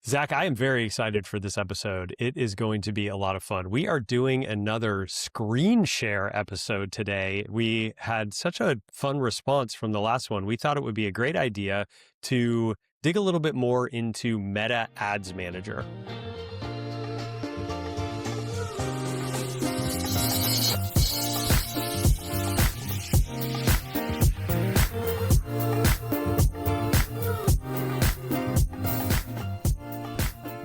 Zach, I am very excited for this episode. It is going to be a lot of fun. We are doing another screen share episode today. We had such a fun response from the last one. We thought it would be a great idea to dig a little bit more into Meta Ads Manager.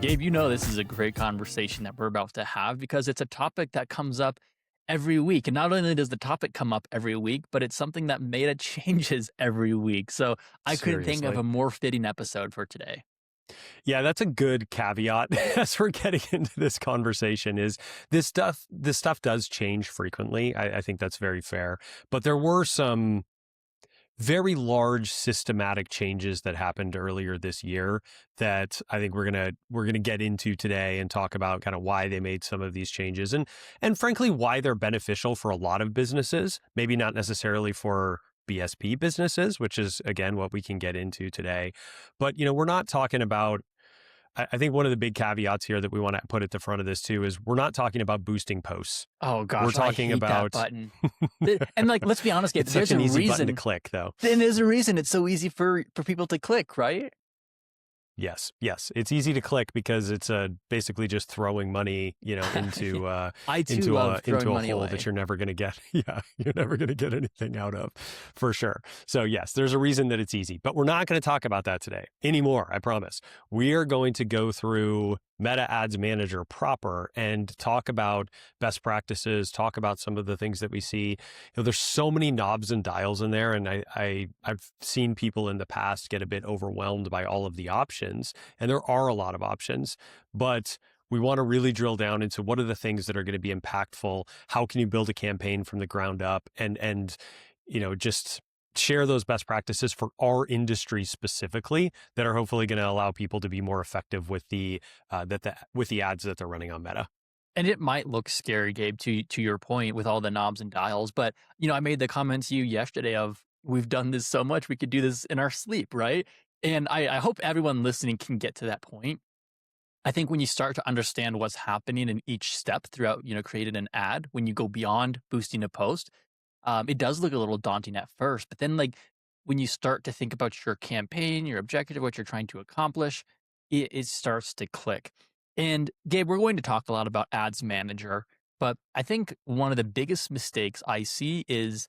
Gabe, you know this is a great conversation that we're about to have because it's a topic that comes up every week. And not only does the topic come up every week, but it's something that Meta changes every week. So I couldn't think of a more fitting episode for today. Yeah, that's a good caveat as we're getting into this conversation is this stuff does change frequently. I think that's very fair. But there were some very large systematic changes that happened earlier this year that I think we're gonna get into today and talk about kind of why they made some of these changes and frankly why they're beneficial for a lot of businesses, maybe not necessarily for BSP businesses, which is again what we can get into today. But we're not talking about. I think one of the big caveats here that we want to put at the front of this too is we're not talking about boosting posts. Oh gosh, we're talking I hate about that button. And let's be honest, Gabe, it's there's such an a easy reason button to click, though. Then there's a reason it's so easy for people to click, right? Yes. It's easy to click because it's basically just throwing money, into I too into love a throwing into a money hole away. that you're never going to get. Yeah, you're never going to get anything out of, for sure. So yes, there's a reason that it's easy, but we're not going to talk about that today anymore. I promise. We are going to go through Meta Ads Manager proper and talk about best practices, talk about some of the things that we see. There's so many knobs and dials in there, and I've seen people in the past get a bit overwhelmed by all of the options, and there are a lot of options, but we want to really drill down into what are the things that are going to be impactful. How can you build a campaign from the ground up, and just share those best practices for our industry specifically that are hopefully going to allow people to be more effective with the ads that they're running on Meta. And it might look scary, Gabe, to your point with all the knobs and dials, but I made the comment to you yesterday of we've done this so much we could do this in our sleep, right? And I hope everyone listening can get to that point. I think when you start to understand what's happening in each step throughout, creating an ad, when you go beyond boosting a post, it does look a little daunting at first, but then when you start to think about your campaign, your objective, what you're trying to accomplish, it starts to click. And Gabe, we're going to talk a lot about Ads Manager, but I think one of the biggest mistakes I see is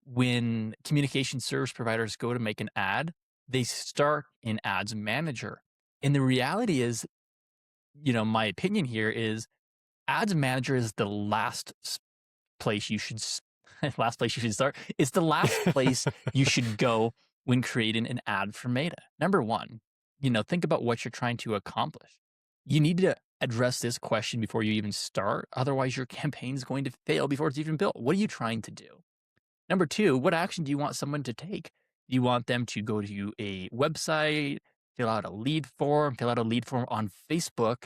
when communication service providers go to make an ad, they start in Ads Manager. And the reality is, my opinion here is Ads Manager is the last place you should start. It's the last place you should go when creating an ad for Meta. Number one, think about what you're trying to accomplish. You need to address this question before you even start. Otherwise, your campaign is going to fail before it's even built. What are you trying to do? Number two, what action do you want someone to take? Do you want them to go to a website, fill out a lead form on Facebook,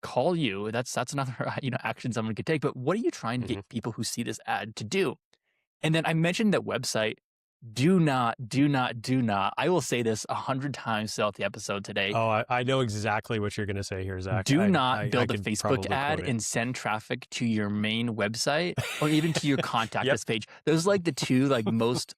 call you? That's another action someone could take. But what are you trying to get people who see this ad to do? And then I mentioned that website. Do not. I will say this 100 times throughout the episode today. Oh, I know exactly what you're going to say here, Zach. Do not build a Facebook ad and send traffic to your main website or even to your contact us page. Those are the two most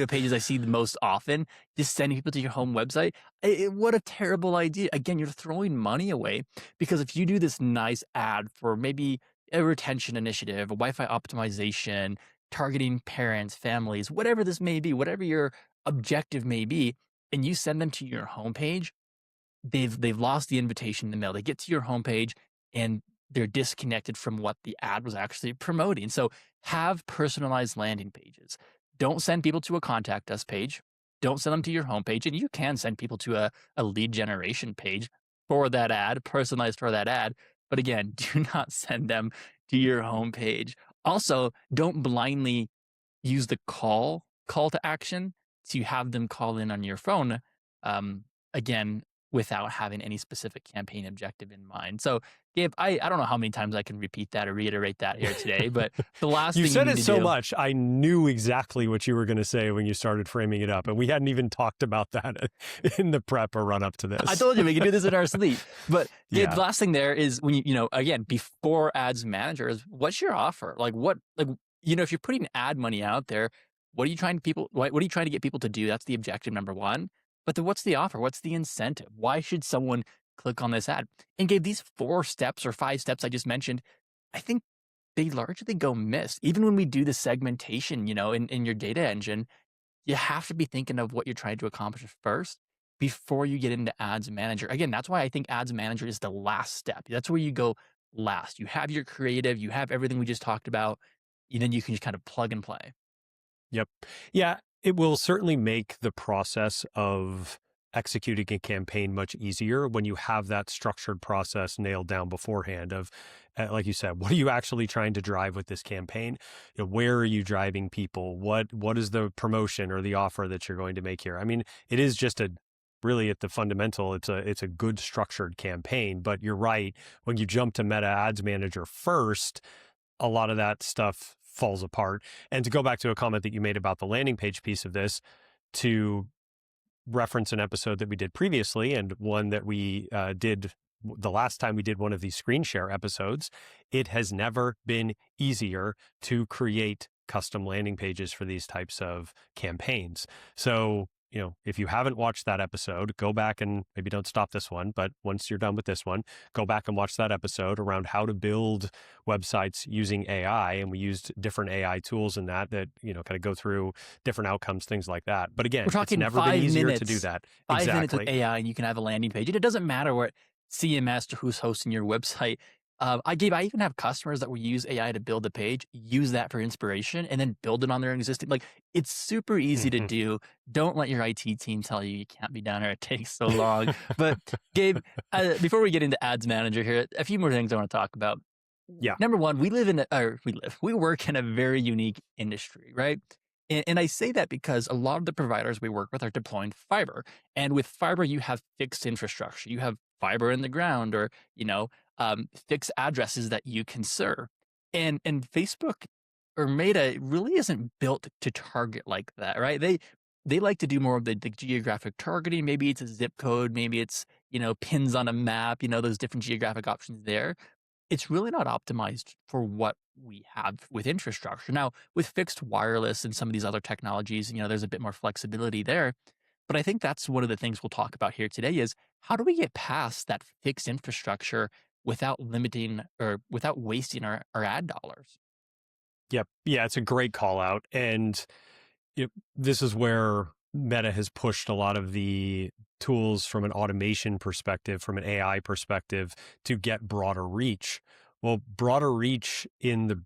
pages I see the most often. Just sending people to your home website. What a terrible idea. Again, you're throwing money away because if you do this nice ad for maybe a retention initiative, a Wi-Fi optimization, targeting parents, families, whatever this may be, whatever your objective may be, and you send them to your homepage, they've lost the invitation in the mail. They get to your homepage and they're disconnected from what the ad was actually promoting. So have personalized landing pages. Don't send people to a contact us page. Don't send them to your homepage. And you can send people to a lead generation page for that ad, personalized for that ad. But again, do not send them to your homepage. Also, don't blindly use the call to action to have them call in on your phone. Again, without having any specific campaign objective in mind. So, Gabe, I don't know how many times I can repeat that or reiterate that here today, but the last You thing you said need it to so do. much, I knew exactly what you were going to say when you started framing it up. And we hadn't even talked about that in the prep or run up to I this. told you we can do this in our sleep. But Gabe, the Yeah. last thing there is when again, before ads managers, what's your offer? If you're putting ad money out there, what are you trying to get people to do? That's the objective number one. But then what's the offer? What's the incentive? Why should someone click on this ad? And Gabe, these 4 steps or 5 steps I just mentioned, I think they largely go missed. Even when we do the segmentation, in your data engine, you have to be thinking of what you're trying to accomplish first before you get into ads manager. Again, that's why I think ads manager is the last step. That's where you go last. You have your creative, you have everything we just talked about, and then you can just kind of plug and play. Yep. Yeah, it will certainly make the process of executing a campaign much easier when you have that structured process nailed down beforehand of, like you said, what are you actually trying to drive with this campaign? Where are you driving people? What is the promotion or the offer that you're going to make here? I mean, it is just really at the fundamental, it's a good structured campaign, but you're right. When you jump to Meta Ads Manager first, a lot of that stuff falls apart. And to go back to a comment that you made about the landing page piece of this, to reference an episode that we did previously and one that we did the last time we did one of these screen share episodes, it has never been easier to create custom landing pages for these types of campaigns. So, if you haven't watched that episode, go back and maybe don't stop this one, but once you're done with this one, go back and watch that episode around how to build websites using AI. And we used different AI tools in that, kind of go through different outcomes, things like that. But We're again, it's talking never been five easier to do minutes, that. 5 minutes with Exactly. AI, and you can have a landing page. And it doesn't matter what CMS or who's hosting your website. I even have customers that will use AI to build a page, use that for inspiration, and then build it on their existing. Like, it's super easy to Mhm. do. Don't let your IT team tell you can't be done or it takes so long. But Gabe, before we get into Ads Manager here, a few more things I want to talk about. Yeah. Number one, we work in a very unique industry, right? And I say that because a lot of the providers we work with are deploying fiber. And with fiber, you have fixed infrastructure. You have fiber in the ground or, fixed addresses that you can serve. And Facebook or Meta really isn't built to target like that, right? They like to do more of the geographic targeting. Maybe it's a zip code, maybe it's, pins on a map, those different geographic options there. It's really not optimized for what we have with infrastructure. Now, with fixed wireless and some of these other technologies, there's a bit more flexibility there. But I think that's one of the things we'll talk about here today is how do we get past that fixed infrastructure without limiting or without wasting our ad dollars? Yep. Yeah, it's a great call out. And this is where Meta has pushed a lot of the tools from an automation perspective, from an AI perspective, to get broader reach. Well, broader reach in the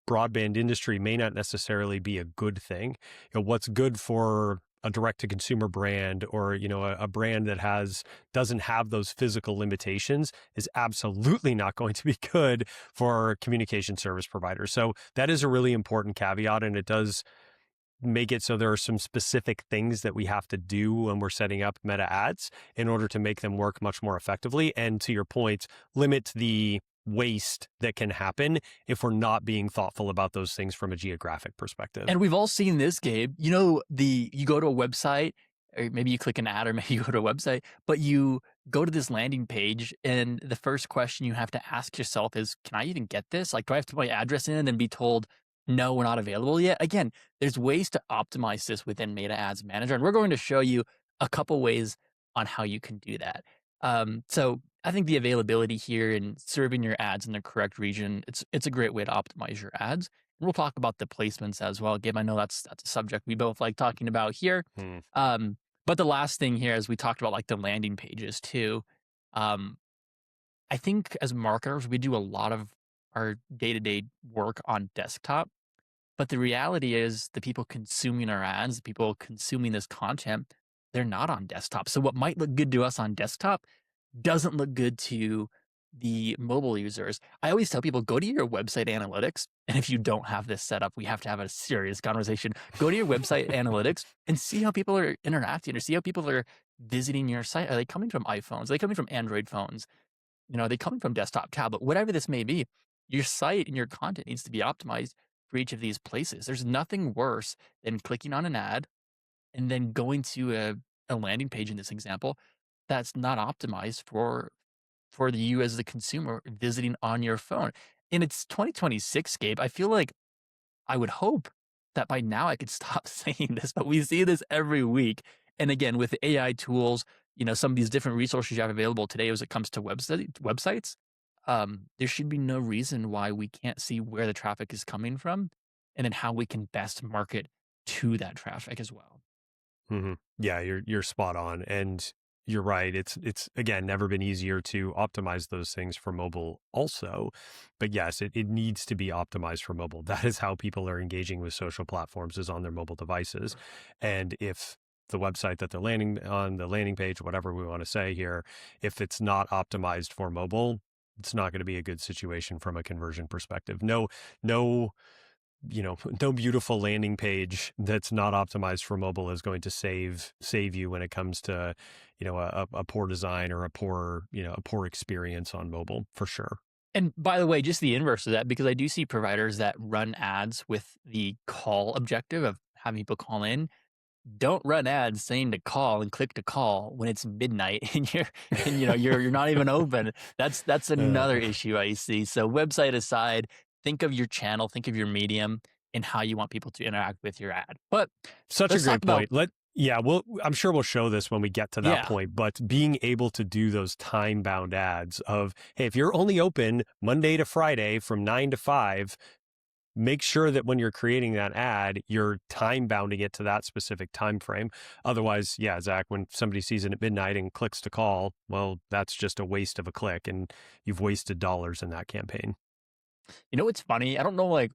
broadband industry may not necessarily be a good thing. What's good for a direct to consumer brand or a brand that doesn't have those physical limitations is absolutely not going to be good for communication service providers. So that is a really important caveat, and it does make it so there are some specific things that we have to do when we're setting up Meta ads in order to make them work much more effectively. And to your point, limit the waste that can happen if we're not being thoughtful about those things from a geographic perspective. And we've all seen this, Gabe. You go to a website, or maybe you click an ad, or maybe you go to a website, but you go to this landing page, and the first question you have to ask yourself is, can I even get this? Like, do I have to put my address in and then be told, no, we're not available yet? Again, there's ways to optimize this within Meta Ads Manager, and we're going to show you a couple ways on how you can do that. So I think the availability here and serving your ads in the correct region, it's a great way to optimize your ads. We'll talk about the placements as well. Gabe, I know that's a subject we both like talking about here. Hmm. But the last thing here is we talked about like the landing pages too. Um, I think as marketers, we do a lot of our day-to-day work on desktop. But the reality is the people consuming our ads, the people consuming this content, they're not on desktop. So what might look good to us on desktop doesn't look good to the mobile users. I always tell people go to your website analytics. And if you don't have this set up, we have to have a serious conversation. Go to your website analytics and see how people are interacting or see how people are visiting your site? Are they coming from iPhones? Are they coming from Android phones? Are they coming from desktop, tablet, whatever this may be? Your site and your content needs to be optimized for each of these places. There's nothing worse than clicking on an ad and then going to a landing page in this example that's not optimized for the you as the consumer visiting on your phone. And it's 2026, Gabe. I feel like I would hope that by now I could stop saying this, but we see this every week. And again, with the AI tools, some of these different resources you have available today as it comes to websites, there should be no reason why we can't see where the traffic is coming from and then how we can best market to that traffic as well. Yeah, you're spot on, and you're right. It's again never been easier to optimize those things for mobile, also. But yes, it needs to be optimized for mobile. That is how people are engaging with social platforms, is on their mobile devices. And if the website that they're landing on, the landing page, whatever we want to say here, if it's not optimized for mobile, it's not going to be a good situation from a conversion perspective. No, no beautiful landing page that's not optimized for mobile is going to save you when it comes to, a poor design or a poor experience on mobile, for sure. And by the way, just the inverse of that, because I do see providers that run ads with the call objective of having people call in. Don't run ads saying to call and click to call when it's midnight and you're not even open. That's another Uh, issue I see. So website aside, think of your channel, think of your medium and how you want people to interact with your ad. But Such a let's talk great about point. I'm sure we'll show this when we get to that yeah. point, but being able to do those time bound ads of, hey, if you're only open Monday to Friday from 9 to 5, make sure that when you're creating that ad, you're time bounding it to that specific time frame. Otherwise, yeah, Zach, when somebody sees it at midnight and clicks to call, well, that's just a waste of a click, and you've wasted dollars in that campaign. You know what's funny? I don't know, like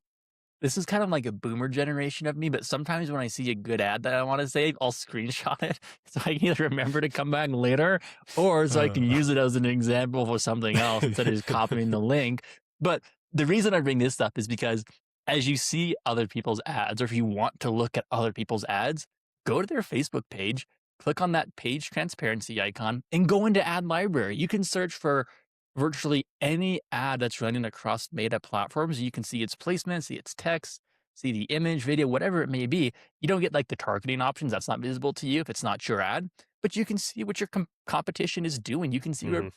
this is kind of like a boomer generation of me, but sometimes when I see a good ad that I want to save, I'll screenshot it so I can either remember to come back later or so I can Uh, use it as an example for something else instead of just copying the link. But the reason I bring this up is because as you see other people's ads, or if you want to look at other people's ads, go to their Facebook page, click on that page transparency icon, and go into ad library. You can search for virtually any ad that's running across Meta platforms. You can see its placement, see its text, see the image, video, whatever it may be. You don't get like the targeting options. That's not visible to you if it's not your ad, but you can see what your competition is doing. You can see where,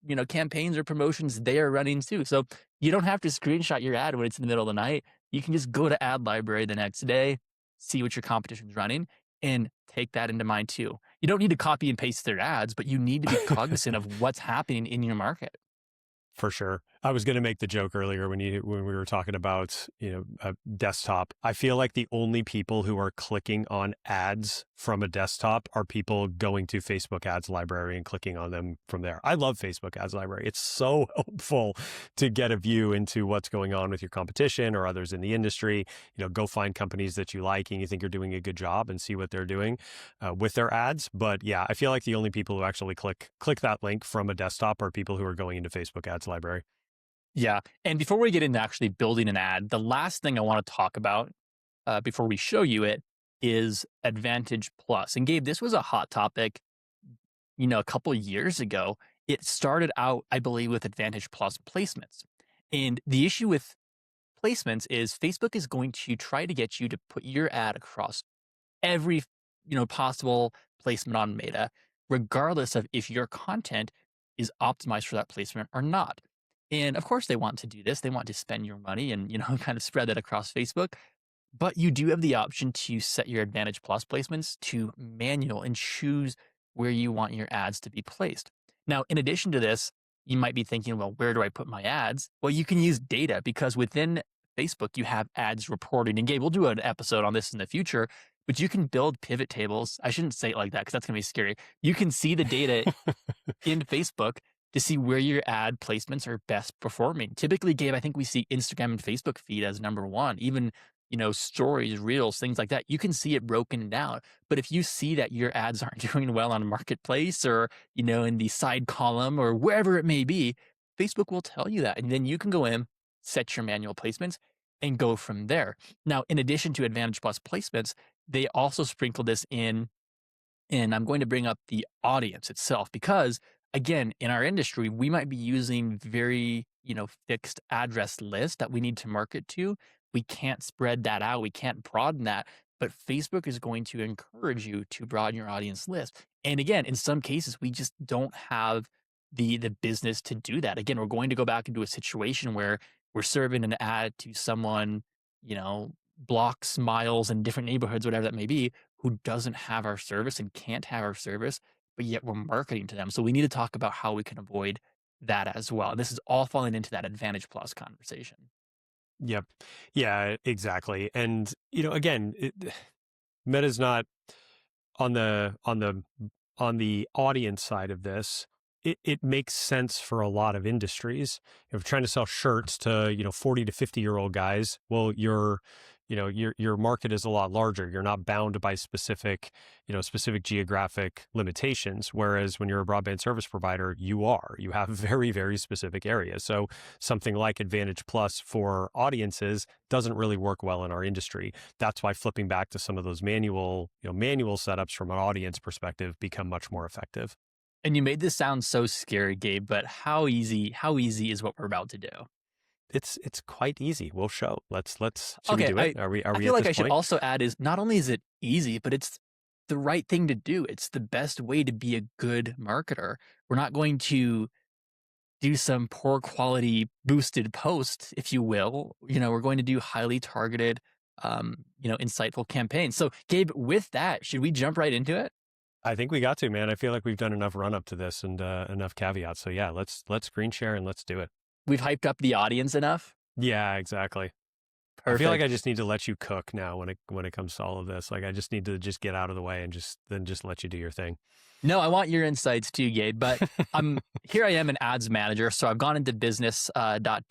mhm. campaigns or promotions they are running too. So you don't have to screenshot your ad when it's in the middle of the night. You can just go to ad library the next day, see what your competition's running, and take that into mind too. You don't need to copy and paste their ads, but you need to be cognizant of what's happening in your market. For sure. I was going to make the joke earlier when we were talking about, a desktop. I feel like the only people who are clicking on ads from a desktop are people going to Facebook ads library and clicking on them from there. I love Facebook ads library. It's so helpful to get a view into what's going on with your competition or others in the industry. Go find companies that you like and you think you're doing a good job and see what they're doing with their ads. But yeah, I feel like the only people who actually click that link from a desktop are people who are going into Facebook ads library. Yeah. And before we get into actually building an ad, the last thing I want to talk about before we show you it is Advantage Plus. And Gabe, this was a hot topic, a couple of years ago. It started out, I believe, with Advantage Plus placements. And the issue with placements is Facebook is going to try to get you to put your ad across every possible placement on Meta, regardless of if your content is optimized for that placement or not. And of course, they want to do this. They want to spend your money and kind of spread that across Facebook. But you do have the option to set your Advantage Plus placements to manual and choose where you want your ads to be placed. Now, in addition to this, you might be thinking, well, where do I put my ads? Well, you can use data because within Facebook, you have ads reporting. And Gabe, we'll do an episode on this in the future, but you can build pivot tables. I shouldn't say it like that because that's going to be scary. You can see the data in Facebook to see where your ad placements are best performing. Typically, Gabe, I think we see Instagram and Facebook feed as number one, even, stories, reels, things like that. You can see it broken down. But if you see that your ads aren't doing well on Marketplace or, in the side column or wherever it may be, Facebook will tell you that. And then you can go in, set your manual placements and go from there. Now, in addition to Advantage Plus placements, they also sprinkle this in And I'm going to bring up the audience itself because, again, in our industry, we might be using very, fixed address list that we need to market to. We can't spread that out. We can't broaden that. But Facebook is going to encourage you to broaden your audience list. And again, in some cases, we just don't have the business to do that. Again, we're going to go back into a situation where we're serving an ad to someone, blocks, miles, in different neighborhoods, whatever that may be, who doesn't have our service and can't have our service, but yet we're marketing to them. So we need to talk about how we can avoid that as well. And this is all falling into that Advantage Plus conversation. Yep. Yeah, exactly. And, again, Meta's not on the audience side of this. It makes sense for a lot of industries. If you're trying to sell shirts to 40 to 50-year-old guys, well, your market is a lot larger. You're not bound by specific geographic limitations. Whereas when you're a broadband service provider, you have very, very specific areas. So something like Advantage Plus for audiences doesn't really work well in our industry. That's why flipping back to some of those manual setups from an audience perspective become much more effective. And you made this sound so scary, Gabe, but how easy is what we're about to do? It's quite easy. We'll show. Should we Okay, do it? Are I we feel at like this I should point? also add is not only is it easy, but it's the right thing to do. It's the best way to be a good marketer. We're not going to do some poor quality boosted post, if you will. We're going to do highly targeted, insightful campaigns. So, Gabe, with that, should we jump right into it? I think we got to, man. I feel like we've done enough run up to this and enough caveats. So yeah, let's screen share and let's do it. We've hyped up the audience enough. Yeah, exactly. I feel like Perfect. I just need to let you cook now when it comes to all of this. Like I just need to just get out of the way and just let you do your thing. No, I want your insights too, Gabe. But here I am an ads manager. So I've gone into business dot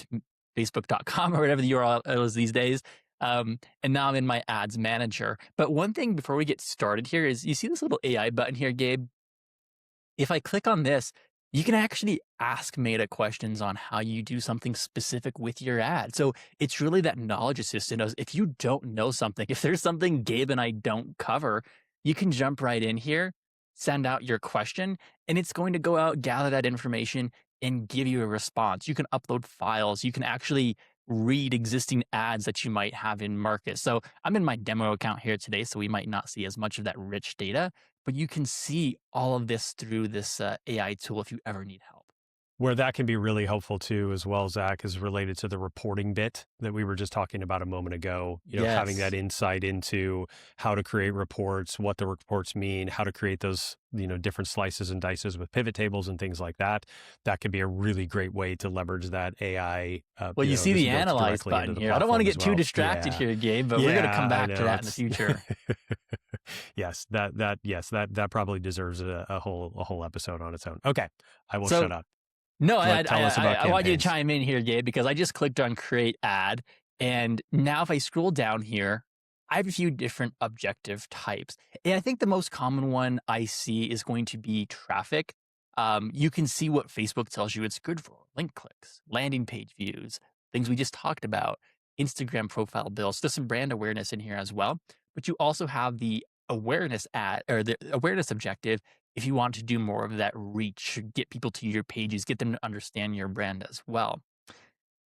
facebook.com or whatever the URL is these days. And now I'm in my ads manager. But one thing before we get started here is you see this little AI button here, Gabe? If I click on this, you can actually ask Meta questions on how you do something specific with your ad. So it's really that knowledge assistant. If you don't know something, if there's something Gabe and I don't cover, you can jump right in here, send out your question, and it's going to go out, gather that information, and give you a response. You can upload files. You can actually read existing ads that you might have in market. So I'm in my demo account here today, so we might not see as much of that rich data, but you can see all of this through this AI tool if you ever need help. Where that can be really helpful too, as well, Zach, is related to the reporting bit that we were just talking about a moment ago. Having that Yes. insight into how to create reports, what the reports mean, how to create those, different slices and dices with pivot tables and things like that. That could be a really great way to leverage that AI. Well, you see That's the built analyze directly into button the here. I don't want to platform as get too well. distracted Yeah, here, Gabe, but we're going to come yeah, I back to know. that in the future. Yes, that probably deserves a whole episode on its own. Okay, I will So shut up. no, I Tell us about I want you to campaigns. chime in here, Gabe, because I just clicked on create ad. And now if I scroll down here, I have a few different objective types. And I think the most common one I see is going to be traffic. You can see what Facebook tells you it's good for: link clicks, landing page views, things we just talked about, Instagram profile builds. There's some brand awareness in here as well. But you also have the awareness ad or the awareness objective if you want to do more of that reach, get people to your pages, get them to understand your brand as well.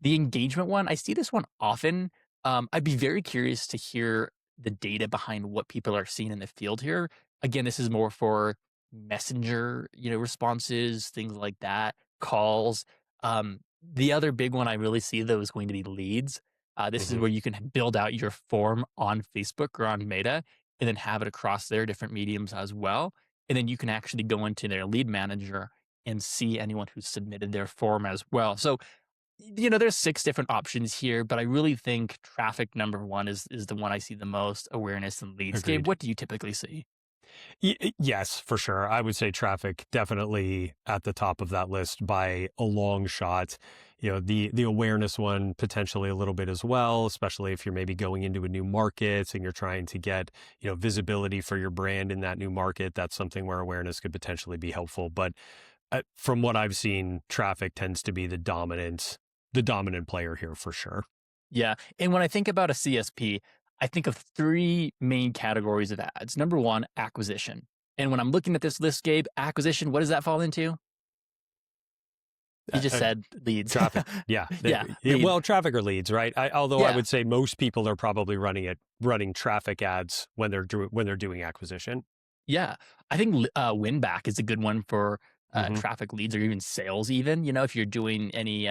The engagement one, I see this one often. I'd be very curious to hear the data behind what people are seeing in the field here. Again, this is more for messenger, responses, things like that, calls. The other big one I really see though is going to be leads. This is Mhm. where you can build out your form on Facebook or on Meta and then have it across their different mediums as well. And then you can actually go into their lead manager and see anyone who's submitted their form as well. So there's 6 different options here, but I really think traffic number 1 is the one I see the most, awareness and leads. Gabe, Agreed. what do you typically see? Yes, for sure. I would say traffic definitely at the top of that list by a long shot. The awareness one potentially a little bit as well, especially if you're maybe going into a new market and you're trying to get, visibility for your brand in that new market. That's something where awareness could potentially be helpful. But from what I've seen, traffic tends to be the dominant player here for sure. Yeah, and when I think about a CSP, I think of 3 main categories of ads. Number 1, acquisition. And when I'm looking at this list, Gabe, acquisition, what does that fall into? You Uh, just uh, said leads. Traffic. Yeah. Yeah, lead. Well, traffic or leads, right? Although I Yeah, would say most people are probably running traffic ads when they're doing acquisition. yeah. I think win back is a good one for Hmm. traffic leads or even sales. Even if you're doing any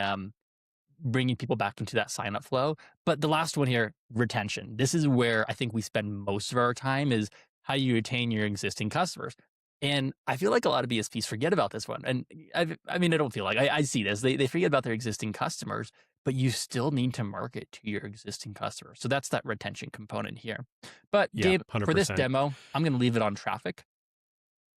bringing people back into that sign up flow. But the last one here, retention. This is where I think we spend most of our time is how you retain your existing customers. And I feel like a lot of BSPs forget about this one. And I mean, I don't feel like I see this. They forget about their existing customers, but you still need to market to your existing customers. So that's that retention component here. But Yeah, Gabe, for this 100%. demo, I'm going to leave it on traffic.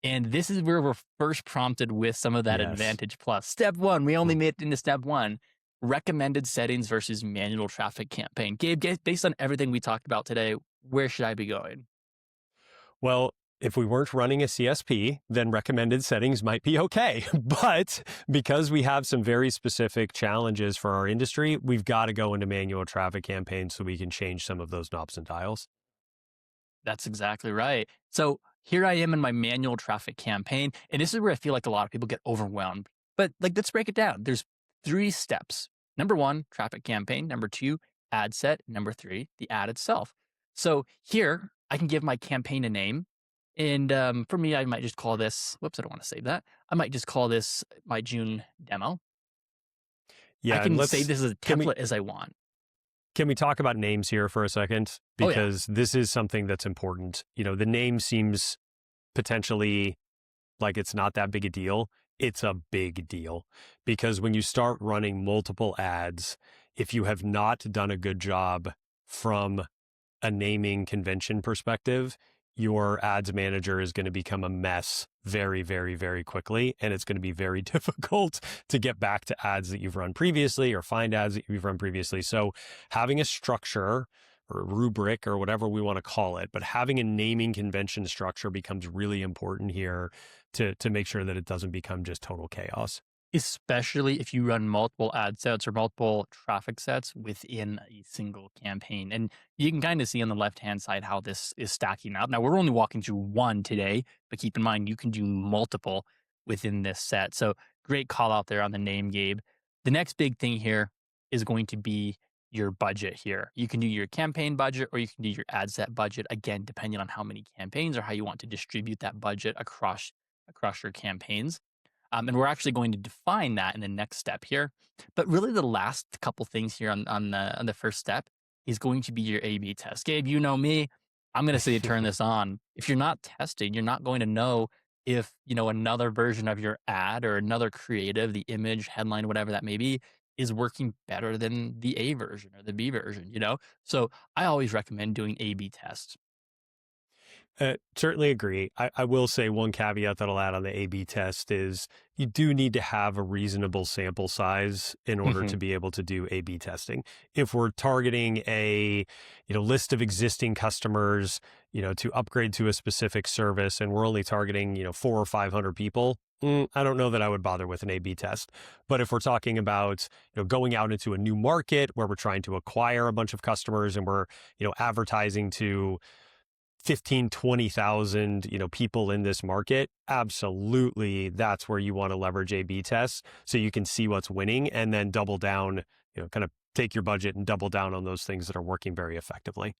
And this is where we're first prompted with some of that Yes. Advantage Plus. Step one, we only Mm. made it into step one, recommended settings versus manual traffic campaign. Gabe, based on everything we talked about today, where should I be going? Well, if we weren't running a CSP, then recommended settings might be okay. But because we have some very specific challenges for our industry, we've got to go into manual traffic campaigns so we can change some of those knobs and dials. That's exactly right. So here I am in my manual traffic campaign, and this is where I feel like a lot of people get overwhelmed. But like, let's break it down. There's three steps. Number one, traffic campaign. Number two, ad set. Number three, the ad itself. So here I can give my campaign a name. And for me, I might just call this, whoops, I don't want to save that. I might just call this my June demo. I Yeah, and can save this as a can we template as I want. can we talk about names here for a second? Oh, yeah. Because this is something that's important. The name seems potentially like it's not that big a deal. It's a big deal because when you start running multiple ads, if you have not done a good job from a naming convention perspective, your ads manager is going to become a mess very, very, very quickly. And it's going to be very difficult to get back to ads that you've run previously or find ads that you've run previously. So having a structure or a rubric or whatever we want to call it, but having a naming convention structure becomes really important here to make sure that it doesn't become just total chaos. Especially if you run multiple ad sets or multiple traffic sets within a single campaign. And you can kind of see on the left-hand side how this is stacking up. Now, we're only walking through one today, but keep in mind you can do multiple within this set. So great call out there on the name, Gabe. The next big thing here is going to be your budget here. You can do your campaign budget or you can do your ad set budget, again, depending on how many campaigns or how you want to distribute that budget across your campaigns. And we're actually going to define that in the next step here. But really, the last couple things here on the first step is going to be your A/B test. Gabe, you know me. I'm going to say turn this on. If you're not testing, you're not going to know if another version of your ad or another creative, the image, headline, whatever that may be, is working better than the A version or the B version. So I always recommend doing A/B tests. Certainly agree. I will say one caveat that I'll add on the A/B test is you do need to have a reasonable sample size in order to be able to do A/B testing. If we're targeting a list of existing customers, to upgrade to a specific service, and we're only targeting 400 or 500 people, I don't know that I would bother with an A/B test. But if we're talking about going out into a new market where we're trying to acquire a bunch of customers and we're advertising to 15, 20,000, people in this market, absolutely. That's where you want to leverage A/B tests so you can see what's winning and then double down, kind of take your budget and double down on those things that are working very effectively.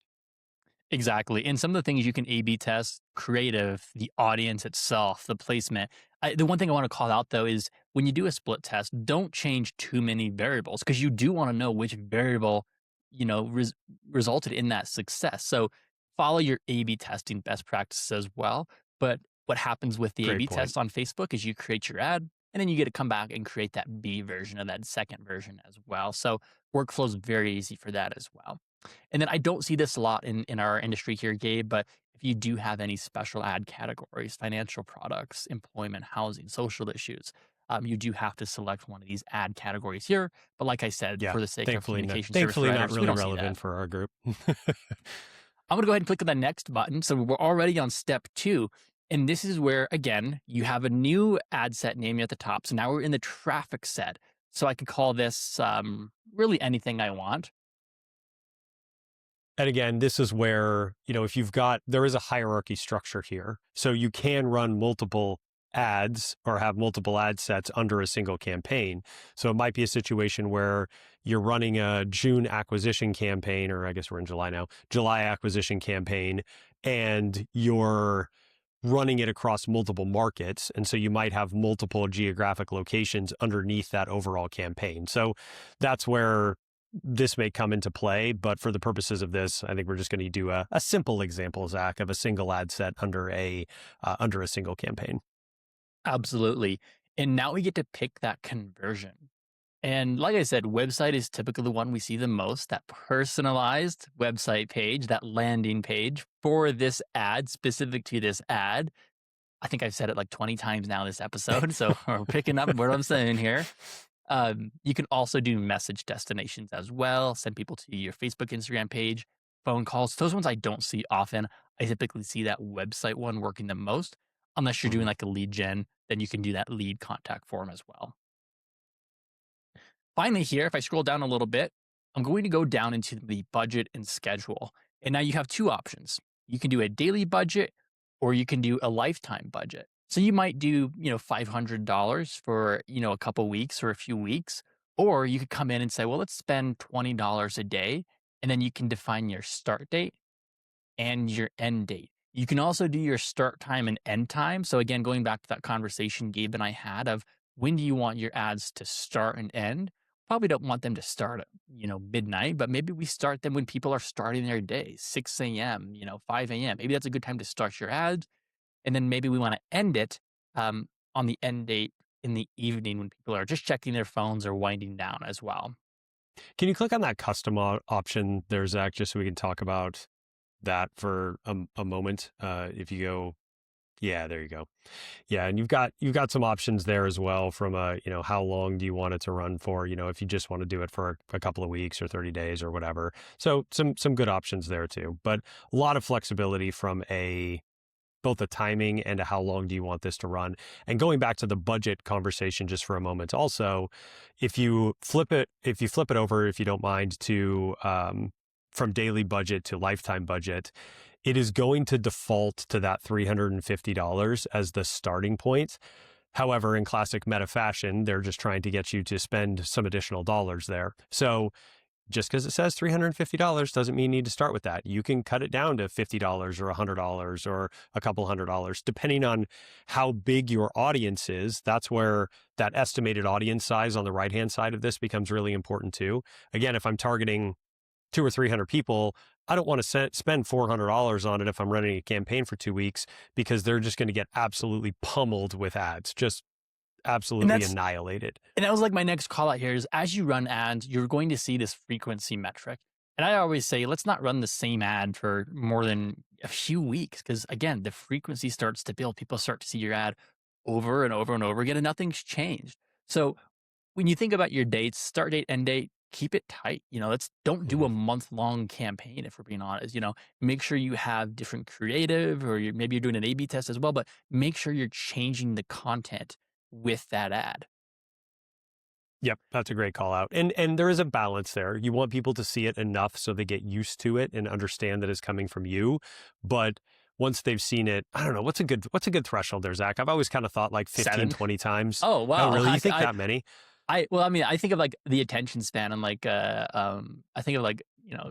Exactly. And some of the things you can A B test, creative, the audience itself, the placement. The one thing I want to call out though is when you do a split test, don't change too many variables because you do want to know which variable, resulted in that success. So follow your A B testing best practices as well. But what happens with the A Great B point. test on Facebook is you create your ad and then you get to come back and create that B version of that second version as well. So workflow is very easy for that as well. And then I don't see this a lot in our industry here, Gabe, but if you do have any special ad categories, financial products, employment, housing, social issues, you do have to select one of these ad categories here. But like I said, Yeah. for the sake of Thankfully, communication service thankfully not providers, we really don't see that. relevant for our group. I'm going to go ahead and click on the next button. So we're already on step two. And this is where, again, you have a new ad set name at the top. So now we're in the traffic set. So I could call this really anything I want. And again, this is where, if there is a hierarchy structure here. So you can run multiple ads or have multiple ad sets under a single campaign. So it might be a situation where you're running a June acquisition campaign, or I guess we're in July now, July acquisition campaign, and you're running it across multiple markets. And so you might have multiple geographic locations underneath that overall campaign. So that's where this may come into play. But for the purposes of this, I think we're just going to do a simple example, Zach, of a single ad set under a single campaign. Absolutely. And now we get to pick that conversion. And like I said, website is typically the one we see the most, that personalized website page, that landing page for this ad, specific to this ad. I think I've said it like 20 times now this episode, so we're picking up what I'm saying here. You can also do message destinations as well, send people to your Facebook, Instagram page, phone calls. Those ones I don't see often. I typically see that website one working the most. Unless you're doing Mhm. like a lead gen, then you can do that lead contact form as well. Finally, here, if I scroll down a little bit, I'm going to go down into the budget and schedule. And now you have two options. You can do a daily budget or you can do a lifetime budget. So you might do, $500 for, a couple weeks or a few weeks, or you could come in and say, well, let's spend $20 a day. And then you can define your start date and your end date. You can also do your start time and end time. So again, going back to that conversation Gabe and I had of when do you want your ads to start and end? Probably don't want them to start at, midnight, but maybe we start them when people are starting their day, 6 a.m., 5 a.m. Maybe that's a good time to start your ads. And then maybe we want to end it on the end date in the evening when people are just checking their phones or winding down as well. Can you click on that custom option there, Zach, just so we can talk about that for a moment? If you go, yeah, there you go. Yeah, and you've got some options there as well from how long do you want it to run for, if you just want to do it for a couple of weeks or 30 days or whatever. So some good options there too. But a lot of flexibility from both the timing and how long do you want this to run. And going back to the budget conversation just for a moment also, if you flip it over, if you don't mind, to from daily budget to lifetime budget, it is going to default to that $350 as the starting point. However, in classic Meta fashion, they're just trying to get you to spend some additional dollars there. So just because it says $350 doesn't mean you need to start with that. You can cut it down to $50 or $100 or a couple $100, depending on how big your audience is. That's where that estimated audience size on the right-hand side of this becomes really important too. Again, if I'm targeting 200 or 300 people, I don't want to spend $400 on it if I'm running a campaign for 2 weeks, because they're just going to get absolutely pummeled with ads, just And absolutely that's annihilated. And that was like my next call out here is as you run ads, you're going to see this frequency metric. And I always say, let's not run the same ad for more than a few weeks. Cause again, the frequency starts to build. People start to see your ad over and over and over again, and nothing's changed. So when you think about your dates, start date, end date, keep it tight. Let's don't do a Mhm. month long campaign if we're being honest. Make sure you have different creative or maybe you're doing an A B test as well, but make sure you're changing the content with that ad. Yep, that's a great call out. And there is a balance there. You want people to see it enough so they get used to it and understand that it's coming from you. But once they've seen it, I don't know, what's a good threshold there, Zach? I've always kind of thought like 15, 7. 20 times. Oh, Oh, wow. really? You I think I that many? well, I mean, I think of, like, the attention span and, like, I think of, like,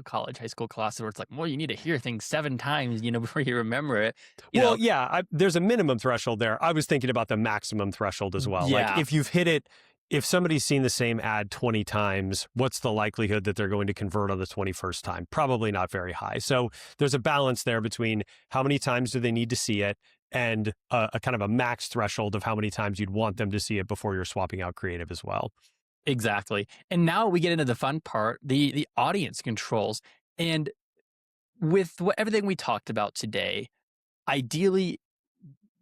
college, high school classes where it's like, well, you need to hear things 7 times, before you remember it, you Well, know? yeah, there's a minimum threshold there. I was thinking about the maximum threshold as well. Like Yeah, if you've hit it, if somebody's seen the same ad 20 times, what's the likelihood that they're going to convert on the 21st time? Probably not very high. So there's a balance there between how many times do they need to see it and a kind of a max threshold of how many times you'd want them to see it before you're swapping out creative as well. exactly. And now we get into the fun part, the audience controls. And with everything we talked about today, ideally,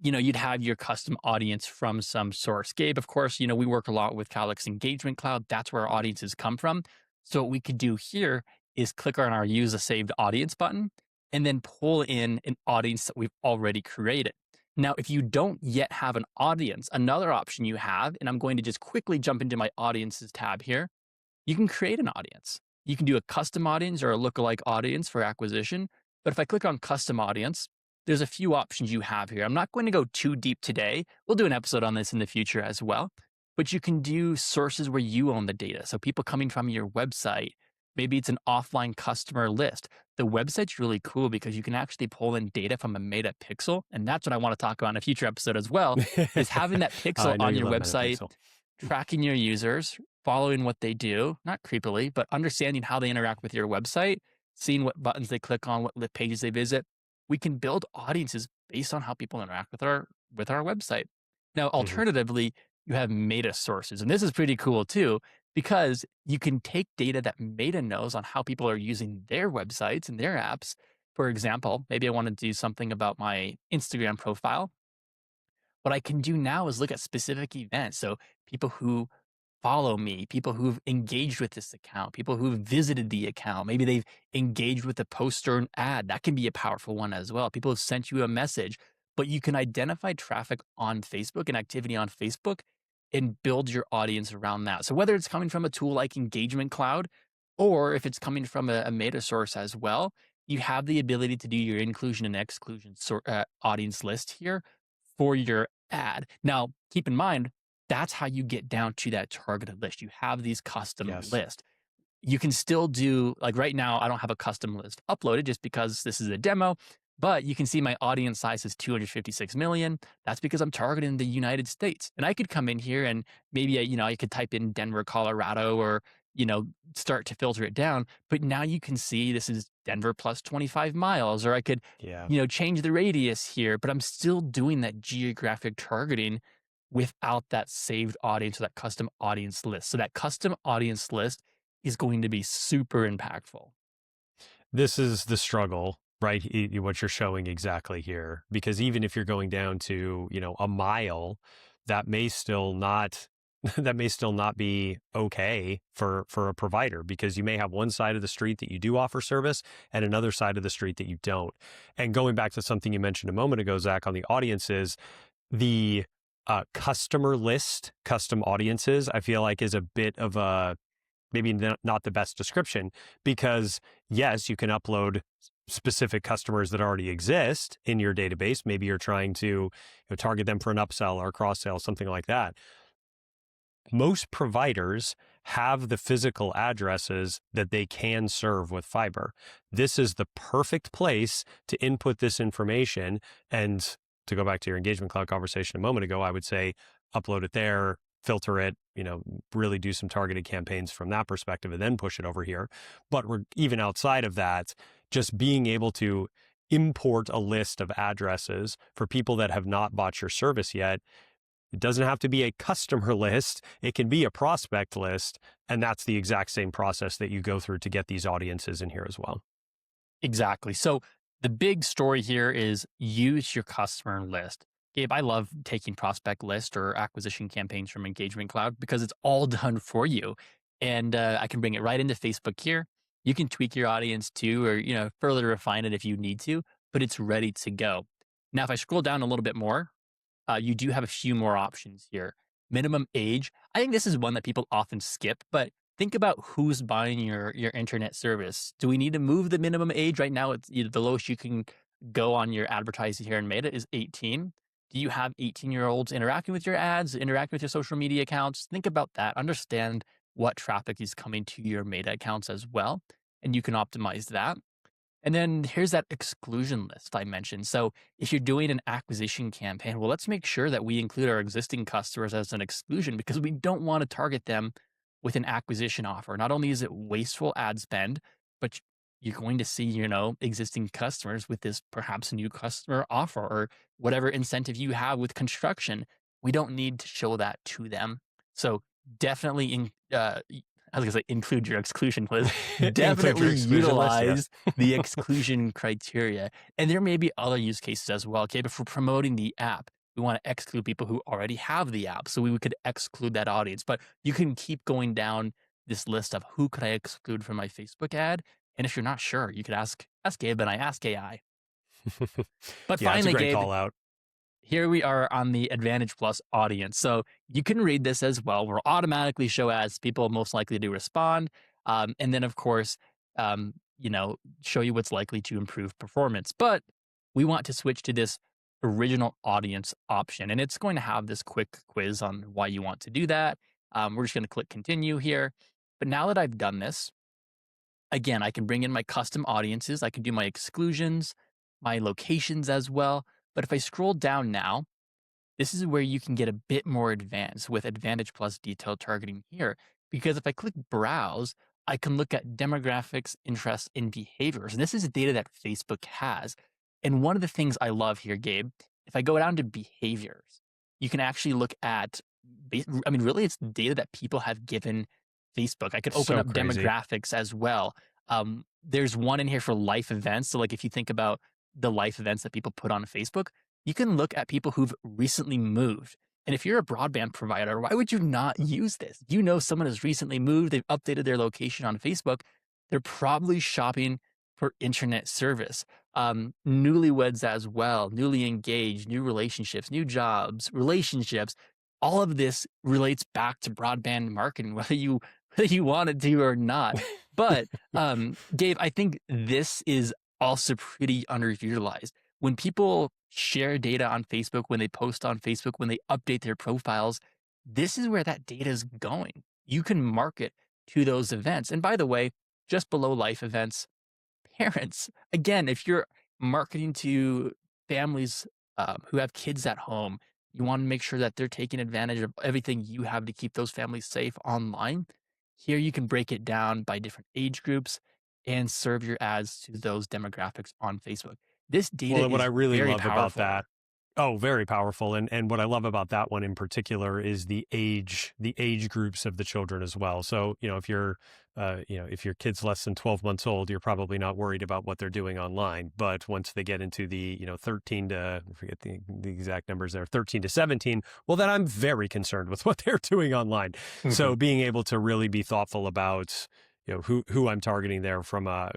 you'd have your custom audience from some source. Gabe, of course, we work a lot with Calix Engagement Cloud. That's where our audiences come from. So what we could do here is click on our use a saved audience button and then pull in an audience that we've already created. Now, if you don't yet have an audience, another option you have, and I'm going to just quickly jump into my audiences tab here, you can create an audience. You can do a custom audience or a lookalike audience for acquisition. But if I click on custom audience, there's a few options you have here. I'm not going to go too deep today. We'll do an episode on this in the future as well. But you can do sources where you own the data. So people coming from your website, maybe it's an offline customer list. The website's really cool because you can actually pull in data from a Meta pixel. And that's what I want to talk about in a future episode as well, is having that pixel I know on you your love website, Metapixel. tracking your users, following what they do, not creepily, but understanding how they interact with your website, seeing what buttons they click on, what pages they visit. We can build audiences based on how people interact with our website. Now, Mhm. alternatively, you have Meta sources, and this is pretty cool too because you can take data that Meta knows on how people are using their websites and their apps. For example, maybe I want to do something about my Instagram profile. What I can do now is look at specific events. So people who follow me, people who've engaged with this account, people who've visited the account. Maybe they've engaged with a post or an ad. That can be a powerful one as well. People have sent you a message, but you can identify traffic on Facebook and activity on Facebook and build your audience around that. So whether it's coming from a tool like Engagement Cloud or if it's coming from a meta source as well, you have the ability to do your inclusion and exclusion audience list here for your ad. Now, keep in mind, that's how you get down to that targeted list. You have these custom Yes. lists. You can still do, like right now, I don't have a custom list uploaded just because this is a demo, but you can see my audience size is 256 million. That's because I'm targeting the United States. And I could come in here and maybe, I could type in Denver, Colorado, or, start to filter it down. But now you can see this is Denver plus 25 miles, or I could, Yeah. change the radius here, but I'm still doing that geographic targeting without that saved audience or that custom audience list. So that custom audience list is going to be super impactful. This is the struggle, right? What you're showing exactly here, because even if you're going down to, a mile, that may still not that may still not be okay for a provider, because you may have one side of the street that you do offer service and another side of the street that you don't. And going back to something you mentioned a moment ago, Zach, on the audiences, the customer list, custom audiences, I feel like is a bit of a maybe not the best description, because yes, you can upload specific customers that already exist in your database. Maybe you're trying to target them for an upsell or a cross sell, something like that. Most providers have the physical addresses that they can serve with fiber. This is the perfect place to input this information. And to go back to your engagement cloud conversation a moment ago, I would say upload it there, filter it, really do some targeted campaigns from that perspective, and then push it over here. But we're even outside of that, just being able to import a list of addresses for people that have not bought your service yet. It doesn't have to be a customer list. It can be a prospect list. And that's the exact same process that you go through to get these audiences in here as well. Exactly. So the big story here is use your customer list. Gabe, I love taking prospect list or acquisition campaigns from Engagement Cloud because it's all done for you. And I can bring it right into Facebook here. You can tweak your audience too, or, further refine it if you need to, but it's ready to go. Now, if I scroll down a little bit more, you do have a few more options here. Minimum age. I think this is one that people often skip, but think about who's buying your internet service. Do we need to move the minimum age? Right now, it's the lowest you can go on your advertising here in Meta is 18. Do you have 18-year-olds interacting with your ads, interacting with your social media accounts? Think about that. Understand what traffic is coming to your Meta accounts as well, and you can optimize that. And then here's that exclusion list I mentioned. So if you're doing an acquisition campaign, well, let's make sure that we include our existing customers as an exclusion because we don't want to target them with an acquisition offer. Not only is it wasteful ad spend, but you're going to see, existing customers with this perhaps new customer offer or whatever incentive you have with construction. We don't need to show that to them. So definitely I was gonna say include your exclusion list. Include Definitely your exclusion list. Yes. utilize the exclusion criteria. And there may be other use cases as well. Okay, but for promoting the app, we want to exclude people who already have the app. So we could exclude that audience. But you can keep going down this list of who could I exclude from my Facebook ad. And if you're not sure, you could ask Gabe and I ask AI. But Yeah, it's a finally, great Gabe, call out. here we are on the Advantage Plus audience. So you can read this as well. We'll automatically show ads people most likely to respond. And then, of course, um, you know, show you what's likely to improve performance. But we want to switch to this original audience option, and it's going to have this quick quiz on why you want to do that. We're just going to click continue here. But now that I've done this, again, I can bring in my custom audiences. I can do my exclusions, my locations as well. But if I scroll down now, this is where you can get a bit more advanced with Advantage Plus detailed targeting here. Because if I click browse, I can look at demographics, interests, and behaviors. And this is data that Facebook has. And one of the things I love here, Gabe, if I go down to behaviors, you can actually look at, I mean, really, it's data that people have given Facebook. I could open So up crazy. demographics as well. There's one in here for life events. So, like, if you think about the life events that people put on Facebook, you can look at people who've recently moved. And if you're a broadband provider, why would you not use this? You know someone has recently moved, they've updated their location on Facebook, they're probably shopping for internet service. Newlyweds as well, newly engaged, new relationships, new jobs, relationships. All of this relates back to broadband marketing, whether you wanted to or not. But Gabe, I think this is also pretty underutilized when people share data on Facebook, when they post on Facebook, when they update their profiles, this is where that data is going. You can market to those events. And by the way, just below life events, parents, again, if you're marketing to families who have kids at home, you want to make sure that they're taking advantage of everything you have to keep those families safe online. Here you can break it down by different age groups and serve your ads to those demographics on Facebook. This Well, data and what I is really very love about powerful. that, oh, very powerful. And what I love about that one in particular is the age groups of the children as well. So, if you're if your kid's less than 12 months old, you're probably not worried about what they're doing online. But once they get into the, 13 to, I forget the exact numbers there, 13 to 17, well, then I'm very concerned with what they're doing online. So being able to really be thoughtful about who I'm targeting there from a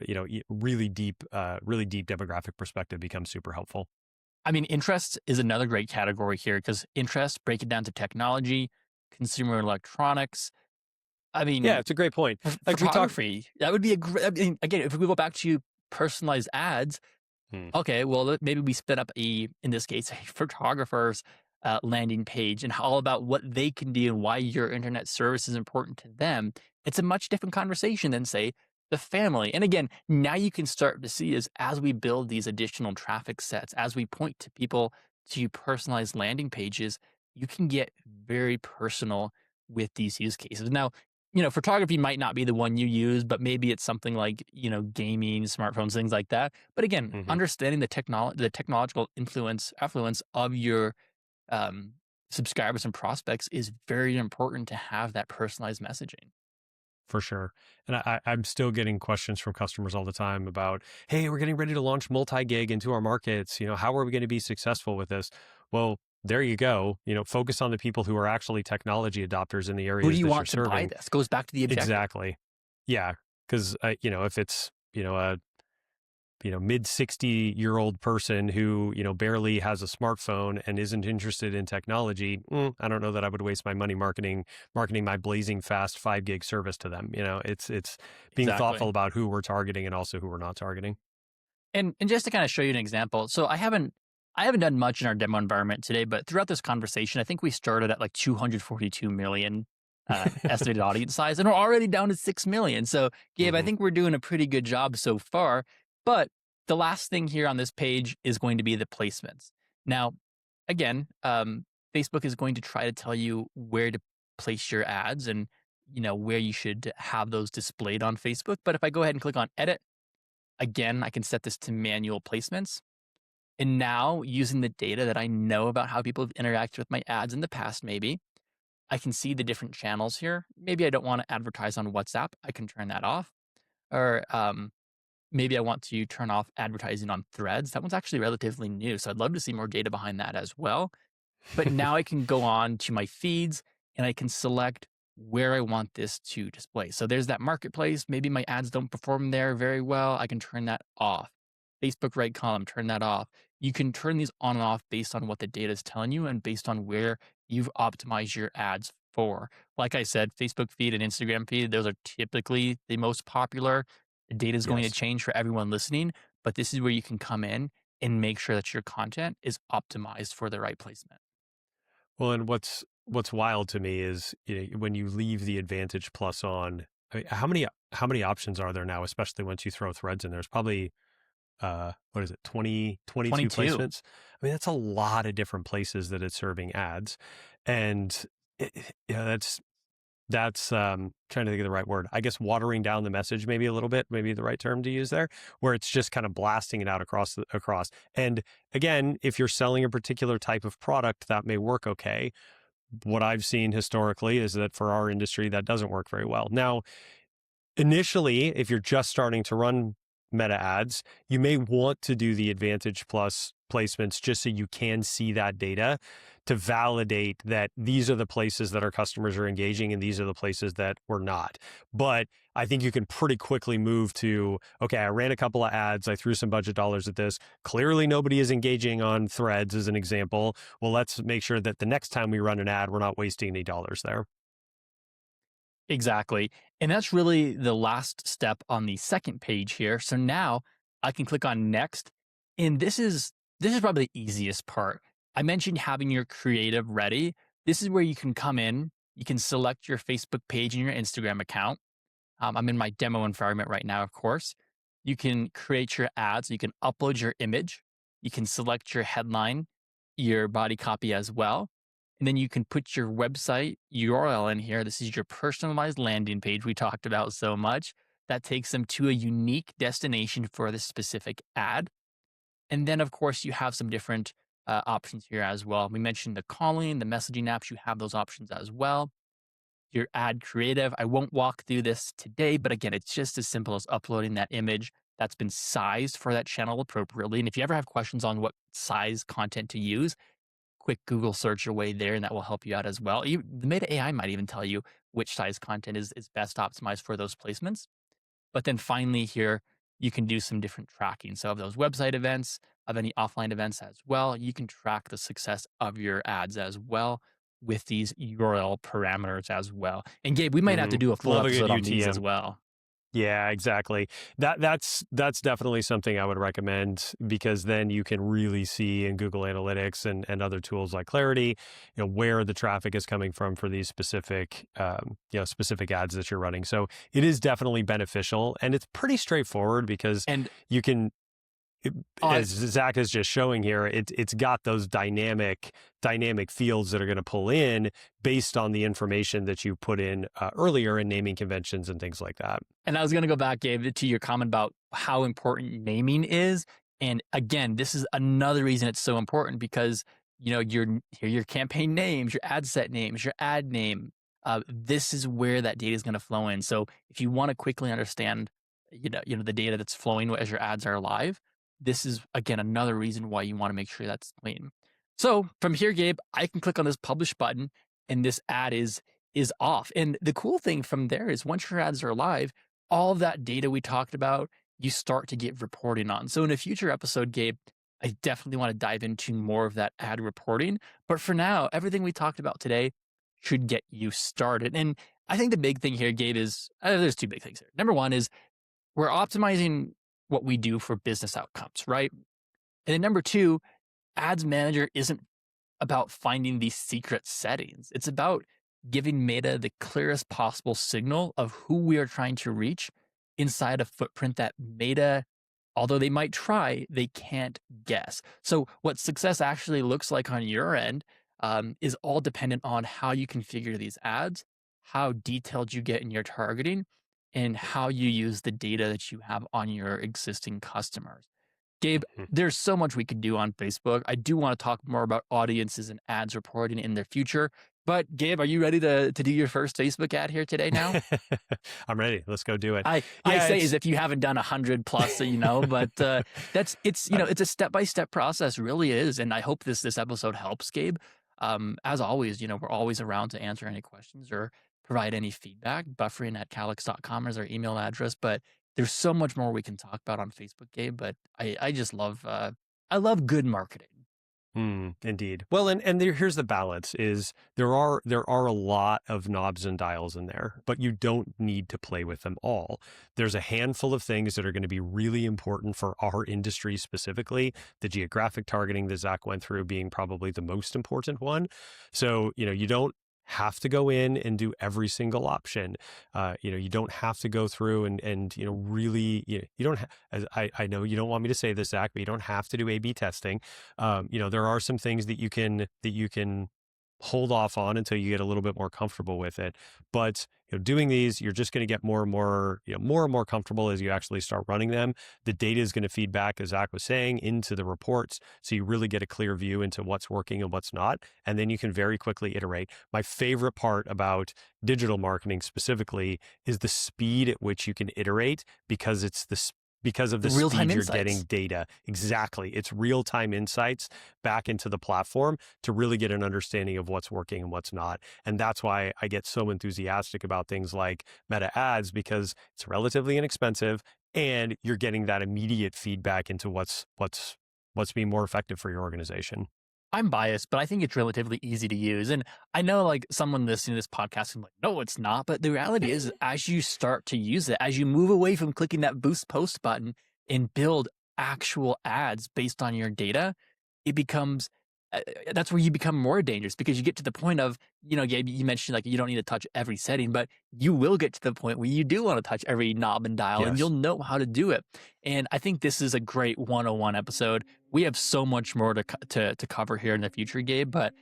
really deep demographic perspective becomes super helpful. I mean, interest is another great category here because interest, break it down to technology, consumer electronics. I Yeah, mean, it's a great point. Like we talk. photography, that would be a great, I mean, again, if we go back to personalized ads, Hmm. okay, well, maybe we spin up in this case, a photographer's landing page and all about what they can do and why your internet service is important to them. It's a much different conversation than, say, the family. And again, now you can start to see is as we build these additional traffic sets, as we point to people to personalized landing pages, you can get very personal with these use cases. Now, photography might not be the one you use, but maybe it's something like, gaming, smartphones, things like that. But again, Hmm. understanding the technological affluence of your um, subscribers and prospects is very important to have that personalized messaging. For sure. And I'm still getting questions from customers all the time about, hey, we're getting ready to launch multi-gig into our markets. How are we going to be successful with this? Well, there you go. Focus on the people who are actually technology adopters in the Who do areas you that you're want to buy serving. this? Goes back to the objective. Exactly. Yeah. Because, if it's, a mid 60-year-old person who barely has a smartphone and isn't interested in technology, I don't know that I would waste my money marketing my blazing fast 5 gig service to them. It's being thoughtful Exactly. about who we're targeting and also who we're not targeting. And just to kind of show you an example, so I haven't done much in our demo environment today, but throughout this conversation, I think we started at like 242 million estimated audience size, and we're already down to 6 million. So, Gabe, I Hmm. think we're doing a pretty good job so far. But the last thing here on this page is going to be the placements. Now, again, Facebook is going to try to tell you where to place your ads and where you should have those displayed on Facebook. But if I go ahead and click on edit, again, I can set this to manual placements. And now, using the data that I know about how people have interacted with my ads in the past, maybe I can see the different channels here. Maybe I don't want to advertise on WhatsApp. I can turn that off. Or maybe I want to turn off advertising on threads. That one's actually relatively new. So I'd love to see more data behind that as well. But now I can go on to my feeds and I can select where I want this to display. So there's that marketplace. Maybe my ads don't perform there very well. I can turn that off. Facebook right column, turn that off. You can turn these on and off based on what the data is telling you and based on where you've optimized your ads for. Like I said, Facebook feed and Instagram feed, those are typically the most popular. The data is going to Yes. change for everyone listening, but this is where you can come in and make sure that your content is optimized for the right placement. Well, and what's wild to me is, when you leave the Advantage Plus on, I mean, how many options are there now, especially once you throw threads in? There's probably what is it, 22 22. placements? I mean, that's a lot of different places that it's serving ads. And that's trying to think of the right word. I guess watering down the message maybe a little bit, maybe the right term to use there, where it's just kind of blasting it out across. And again, if you're selling a particular type of product, that may work okay. What I've seen historically is that for our industry, that doesn't work very well. Now, initially, if you're just starting to run meta ads, you may want to do the Advantage Plus placements just so you can see that data to validate that these are the places that our customers are engaging and these are the places that we're not. But I think you can pretty quickly move to, okay, I ran a couple of ads, I threw some budget dollars at this. Clearly, nobody is engaging on threads, as an example. Well, let's make sure that the next time we run an ad, we're not wasting any dollars there. Exactly. And that's really the last step on the second page here. So now I can click on next. And this is probably the easiest part. I mentioned having your creative ready. This is where you can come in, you can select your Facebook page and your Instagram account. I'm in my demo environment right now, of course. You can create your ads, you can upload your image, you can select your headline, your body copy as well. And then you can put your website URL in here. This is your personalized landing page we talked about so much. That takes them to a unique destination for the specific ad. And then, of course, you have some different options here as well. We mentioned the calling, the messaging apps, you have those options as well. Your ad creative. I won't walk through this today, but again, it's just as simple as uploading that image that's been sized for that channel appropriately. And if you ever have questions on what size content to use, quick Google search your way there, and that will help you out as well. The Meta AI might even tell you which size content is best optimized for those placements. But then finally, here, you can do some different tracking. So, of those website events, of any offline events as well, you can track the success of your ads as well with these URL parameters as well. And Gabe, we might have to do a full Love a good episode on these as UTM. well. Yeah, exactly. That's definitely something I would recommend, because then you can really see in Google Analytics and other tools like Clarity, where the traffic is coming from for these specific ads that you're running. So it is definitely beneficial, and it's pretty straightforward because And you can, I as Zach is just showing here, it's got those dynamic fields that are going to pull in based on the information that you put in earlier in naming conventions and things like that. And I was going to go back, Gabe, to your comment about how important naming is. And again, this is another reason it's so important because your campaign names, your ad set names, your ad name. This is where that data is going to flow in. So if you want to quickly understand, the data that's flowing as your ads are live, this is again another reason why you want to make sure that's clean. So from here, Gabe, I can click on this publish button, and this ad is off. And the cool thing from there is once your ads are live, all of that data we talked about, you start to get reporting on. So in a future episode, Gabe, I definitely want to dive into more of that ad reporting. But for now, everything we talked about today should get you started. And I think the big thing here, Gabe, is there's two big things here. Number one is we're optimizing what we do for business outcomes, right? And then number two, Ads Manager isn't about finding these secret settings. It's about giving Meta the clearest possible signal of who we are trying to reach inside a footprint that Meta, although they might try, they can't guess. So, what success actually looks like on your end is all dependent on how you configure these ads, how detailed you get in your targeting, and how you use the data that you have on your existing customers. Gabe, Mhm. there's so much we could do on Facebook. I do want to talk more about audiences and ads reporting in the future. But Gabe, are you ready to do your first Facebook ad here today now? I'm ready. Let's go do it. I Yeah, say as it's if you haven't done 100 plus, but it's a step by step process, really is, and I hope this episode helps, Gabe. As always, we're always around to answer any questions or provide any feedback. Buffering@calix.com is our email address, but there's so much more we can talk about on Facebook, Gabe. But I just love I love good marketing. Indeed. Well, and here's the balance: is there are a lot of knobs and dials in there, but you don't need to play with them all. There's a handful of things that are going to be really important for our industry specifically. The geographic targeting that Zach went through being probably the most important one. So you don't have to go in and do every single option. You don't have to go through and really, you don't. As I know you don't want me to say this, Zach, but you don't have to do A/B testing. There are some things that you can hold off on until you get a little bit more comfortable with it. But doing these, you're just going to get more and more comfortable as you actually start running them. The data is going to feed back, as Zach was saying, into the reports, so you really get a clear view into what's working and what's not, and then you can very quickly iterate. My favorite part about digital marketing specifically is the speed at which you can iterate, because because of the Real-time speed you're insights. getting data. Exactly. It's real-time insights back into the platform to really get an understanding of what's working and what's not. And that's why I get so enthusiastic about things like Meta Ads, because it's relatively inexpensive and you're getting that immediate feedback into what's being more effective for your organization. I'm biased, but I think it's relatively easy to use. And I know like someone listening to this podcast is like, no, it's not. But the reality is, as you start to use it, as you move away from clicking that boost post button and build actual ads based on your data, it becomes that's where you become more dangerous, because you get to the point of, Gabe, you mentioned like you don't need to touch every setting, but you will get to the point where you do want to touch every knob and dial, and Yes. you'll know how to do it. And I think this is a great 101 episode. We have so much more to cover here in the future, Gabe. But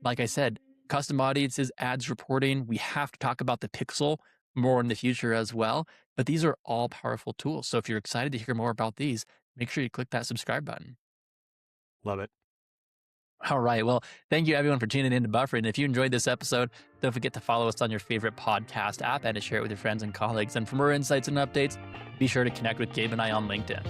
like I said, custom audiences, ads reporting, we have to talk about the pixel more in the future as well. But these are all powerful tools. So if you're excited to hear more about these, make sure you click that subscribe button. Love it. All right. Well, thank you everyone for tuning in to Buffer. And if you enjoyed this episode, don't forget to follow us on your favorite podcast app and to share it with your friends and colleagues. And for more insights and updates, be sure to connect with Gabe and I on LinkedIn.